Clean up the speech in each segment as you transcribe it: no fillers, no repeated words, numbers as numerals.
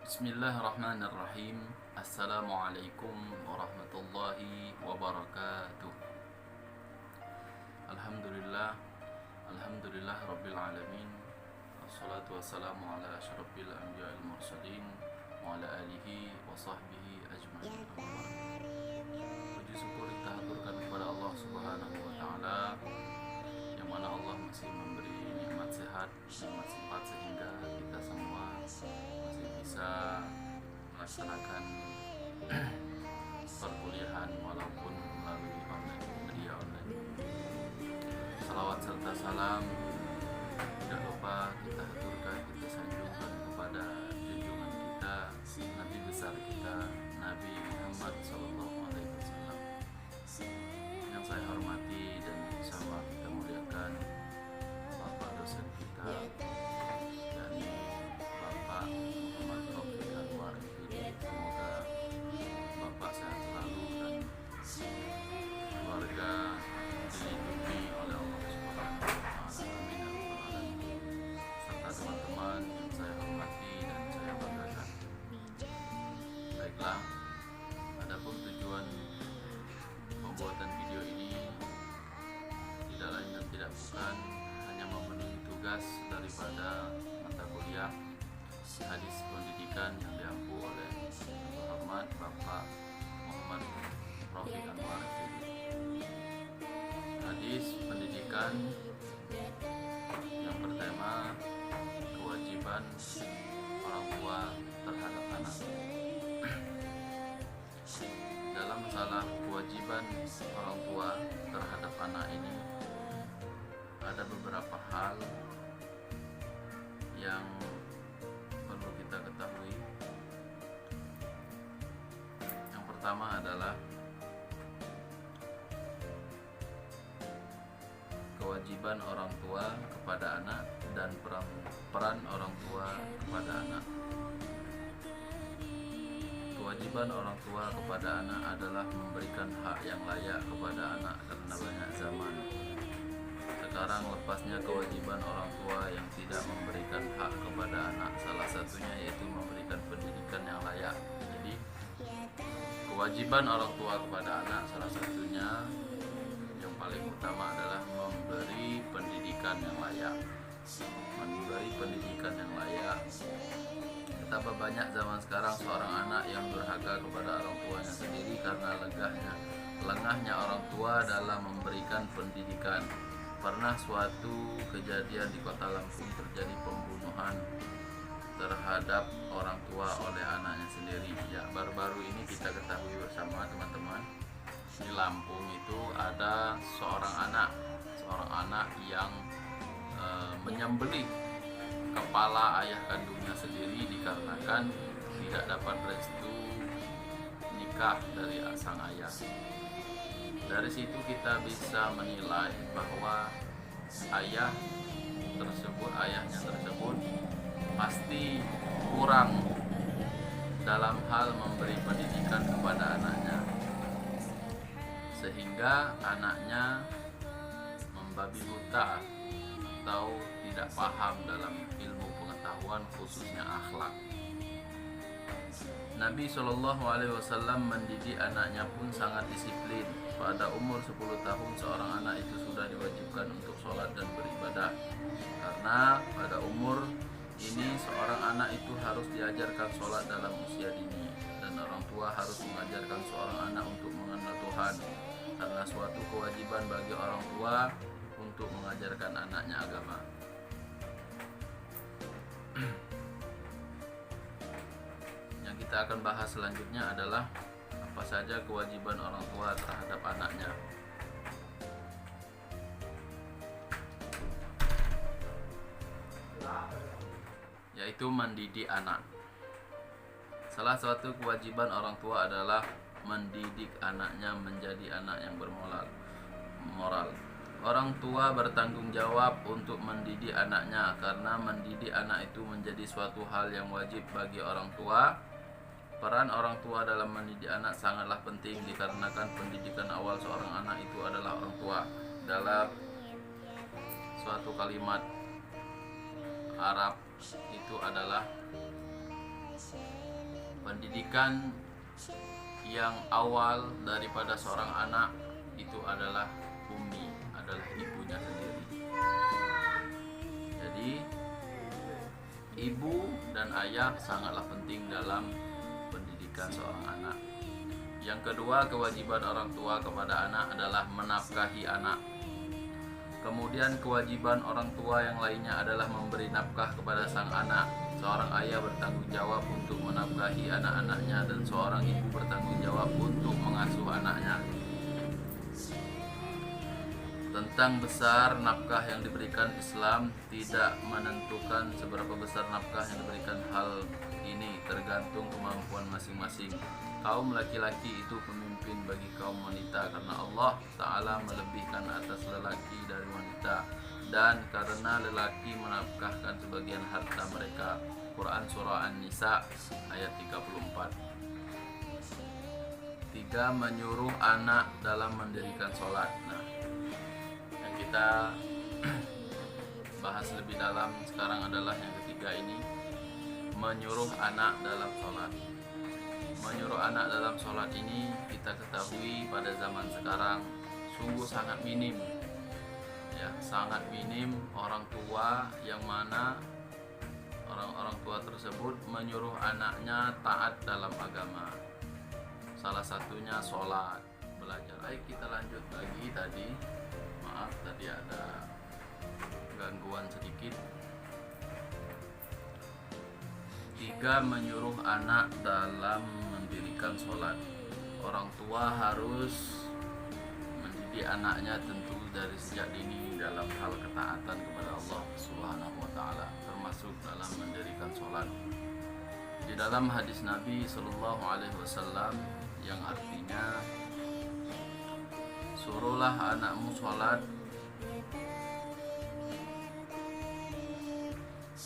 Bismillahirrahmanirrahim. Assalamualaikum warahmatullahi wabarakatuh. Alhamdulillah. Alhamdulillah Rabbil Alamin. Wassalatu wassalamu ala asyrafil anbiya'il mursalin wa ala alihi wa sahbihi ajma'in. Puji syukur kita haturkan kepada Allah Subhanahu wa taala, yang mana Allah masih memberi nikmat sehat, nikmat sempat, sehingga kita semua masih bisa melaksanakan perkuliahan walaupun melalui media online. Salawat serta salam tidak lupa kita haturkan, kita sanjungkan kepada junjungan kita, Nabi besar kita, Nabi Muhammad SAW, yang saya hormati dan sama kita muliakan Bapak dosen kita dan Bapak Muhammad Rafiq Anwar. Semoga Bapak sehat selalu dan keluarga dilindungi oleh Allah Subhanahu wa taala. Amin ya rabbal alamin. Serta teman-teman yang saya hormati dan saya banggakan. Baiklah, adapun tujuan pembuatan video ini tidak lain dan tidak bukan hanya memenuhi tugas daripada mata kuliah hadis pendidikan yang diampu oleh Terhormat Bapak Muhammad Rafiq Anwar. Hadis pendidikan yang bertema kewajiban orang tua terhadap anak. Dalam masalah kewajiban orang tua terhadap anak ini ada beberapa hal yang perlu kita ketahui. Yang pertama adalah kewajiban orang tua kepada anak dan peran orang tua kepada anak. Kewajiban orang tua kepada anak adalah memberikan hak yang layak kepada anak karena banyak zaman sekarang lepasnya kewajiban orang tua yang tidak memberikan hak kepada anak. Salah satunya yaitu memberikan pendidikan yang layak. Jadi kewajiban orang tua kepada anak salah satunya yang paling utama adalah memberi pendidikan yang layak. Memberi pendidikan yang layak. Betapa banyak zaman sekarang seorang anak yang durhaka kepada orang tuanya sendiri karena lengahnya orang tua dalam memberikan pendidikan. Pernah suatu kejadian di kota Lampung terjadi pembunuhan terhadap orang tua oleh anaknya sendiri. Ya, baru-baru ini kita ketahui bersama teman-teman, di Lampung itu ada seorang anak yang menyembelih kepala ayah kandungnya sendiri dikarenakan tidak dapat restu nikah dari sang ayah. Dari situ kita bisa menilai bahwa ayahnya tersebut pasti kurang dalam hal memberi pendidikan kepada anaknya, sehingga anaknya membabi buta atau tidak paham dalam ilmu pengetahuan, khususnya akhlak. Nabi SAW mendidik anaknya pun sangat disiplin. Pada umur 10 tahun seorang anak itu sudah diwajibkan untuk sholat dan beribadah. Karena pada umur ini seorang anak itu harus diajarkan sholat dalam usia dini, dan orang tua harus mengajarkan seorang anak untuk mengenal Tuhan, karena suatu kewajiban bagi orang tua untuk mengajarkan anaknya agama. Yang kita akan bahas selanjutnya adalah apa saja kewajiban orang tua terhadap anaknya. Yaitu mendidik anak. Salah satu kewajiban orang tua adalah mendidik anaknya menjadi anak yang bermoral. Orang tua bertanggung jawab untuk mendidik anaknya, karena mendidik anak itu menjadi suatu hal yang wajib bagi orang tua. Peran orang tua dalam mendidik anak sangatlah penting dikarenakan pendidikan awal seorang anak itu adalah orang tua. Dalam suatu kalimat Arab itu adalah Pendidikan yang awal daripada seorang anak itu adalah ummi, adalah ibunya sendiri. Jadi ibu dan ayah sangatlah penting dalam pendidikan seorang anak. Yang kedua, kewajiban orang tua kepada anak adalah menafkahi anak. Kemudian kewajiban orang tua yang lainnya adalah memberi nafkah kepada sang anak. Seorang ayah bertanggung jawab untuk menafkahi anak-anaknya dan seorang ibu bertanggung jawab untuk mengasuh anaknya. Tentang besar nafkah yang diberikan, Islam tidak menentukan seberapa besar nafkah yang diberikan. Hal ini tergantung kemampuan masing-masing. Kaum laki-laki itu pemimpin bagi kaum wanita karena Allah Ta'ala melebihkan atas lelaki dari wanita, dan karena lelaki menafkahkan sebagian harta mereka. Quran Surah An-Nisa ayat 34. 3. Menyuruh anak dalam mendirikan sholat. Nah, yang kita bahas lebih dalam sekarang adalah yang ketiga ini, menyuruh anak dalam sholat. Menyuruh anak dalam sholat ini kita ketahui pada zaman sekarang sungguh sangat minim, ya, sangat minim orang tua yang mana orang tua tersebut menyuruh anaknya taat dalam agama. Salah satunya sholat, belajar. Baik, kita lanjut lagi tadi. Maaf, tadi ada gangguan sedikit. 3. Menyuruh anak dalam mendirikan sholat. Orang tua harus mendidik anaknya tentu dari sejak dini dalam hal ketaatan kepada Allah Subhanahu wa Ta'ala, termasuk dalam mendirikan sholat. Di dalam hadis Nabi Sallallahu Alaihi Wasallam yang artinya, suruhlah anakmu sholat,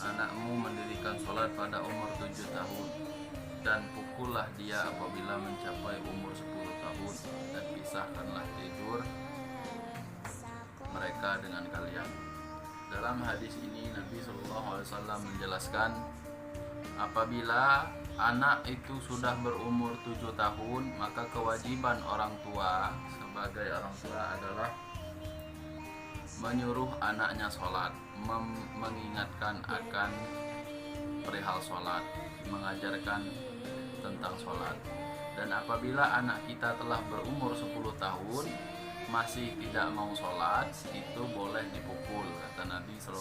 anakmu mendirikan sholat pada umur 7 tahun, dan pukullah dia apabila mencapai umur 10 tahun, dan pisahkanlah tidur mereka dengan kalian. Dalam hadis ini Nabi SAW menjelaskan, apabila anak itu sudah berumur 7 tahun, maka kewajiban orang tua sebagai orang tua adalah menyuruh anaknya sholat, mengingatkan akan perihal sholat, mengajarkan tentang sholat. Dan apabila anak kita telah berumur 10 tahun masih tidak mau sholat, itu boleh dipukul, kata Nabi SAW.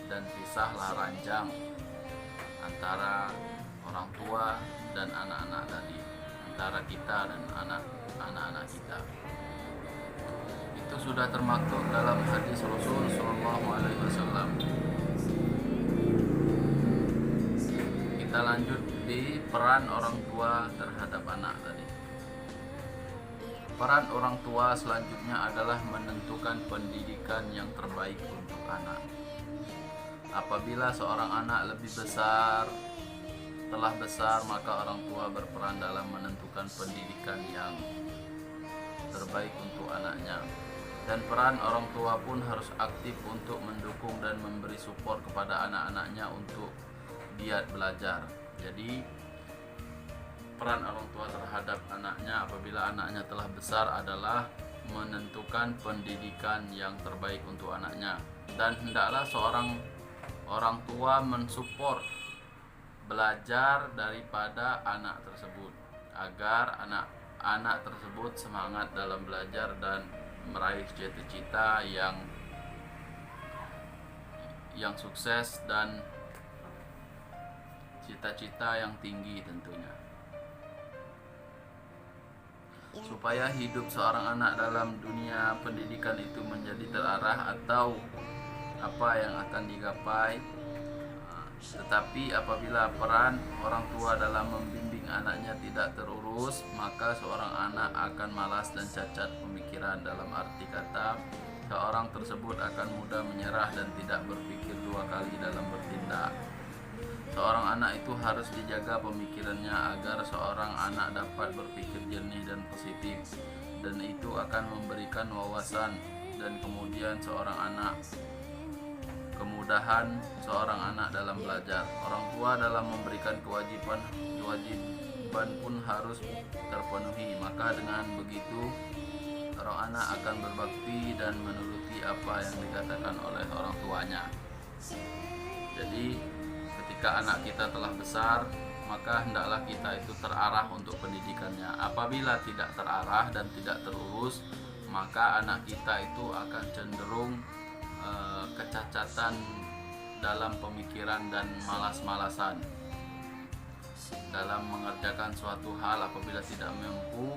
Dan pisahlah ranjang antara orang tua dan anak-anak tadi, antara kita dan anak-anak kita. Itu sudah termaktub dalam hadis Rasul Sallallahu Alaihi Wasallam. Kita lanjut di peran orang tua terhadap anak tadi. Peran orang tua selanjutnya adalah menentukan pendidikan yang terbaik untuk anak. Apabila seorang anak telah besar, maka orang tua berperan dalam menentukan pendidikan yang terbaik untuk anaknya. Dan peran orang tua pun harus aktif untuk mendukung dan memberi support kepada anak-anaknya untuk giat belajar. Jadi peran orang tua terhadap anaknya apabila anaknya telah besar adalah menentukan pendidikan yang terbaik untuk anaknya. Dan hendaklah seorang orang tua mensupport belajar daripada anak tersebut, agar anak tersebut semangat dalam belajar dan meraih cita-cita yang sukses dan cita-cita yang tinggi tentunya. Supaya hidup seorang anak dalam dunia pendidikan itu menjadi terarah atau apa yang akan digapai. Tetapi apabila peran orang tua dalam membimbing anaknya tidak terurus, maka seorang anak akan malas dan cacat pemikiran. Dalam arti kata, seorang tersebut akan mudah menyerah dan tidak berpikir dua kali dalam bertindak. Seorang anak itu harus dijaga pemikirannya agar seorang anak dapat berpikir jernih dan positif, dan itu akan memberikan wawasan. Dan kemudian seorang anak kemudahan seorang anak dalam belajar. Orang tua dalam memberikan kewajiban pun harus terpenuhi. Maka dengan begitu seorang anak akan berbakti dan menuruti apa yang dikatakan oleh orang tuanya. Jadi ketika anak kita telah besar, maka hendaklah kita itu terarah untuk pendidikannya. Apabila tidak terarah dan tidak terurus, maka anak kita itu akan cenderung kecacatan dalam pemikiran dan malas-malasan dalam mengerjakan suatu hal. Apabila tidak mampu,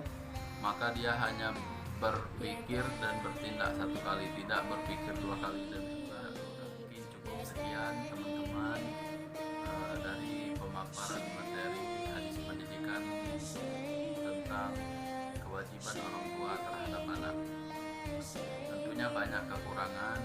maka dia hanya berpikir dan bertindak satu kali, tidak berpikir dua kali. Dan mungkin cukup sekian teman-teman dari pemaparan materi hadis pendidikan tentang kewajiban orang tua terhadap anak. Tentunya banyak kekurangan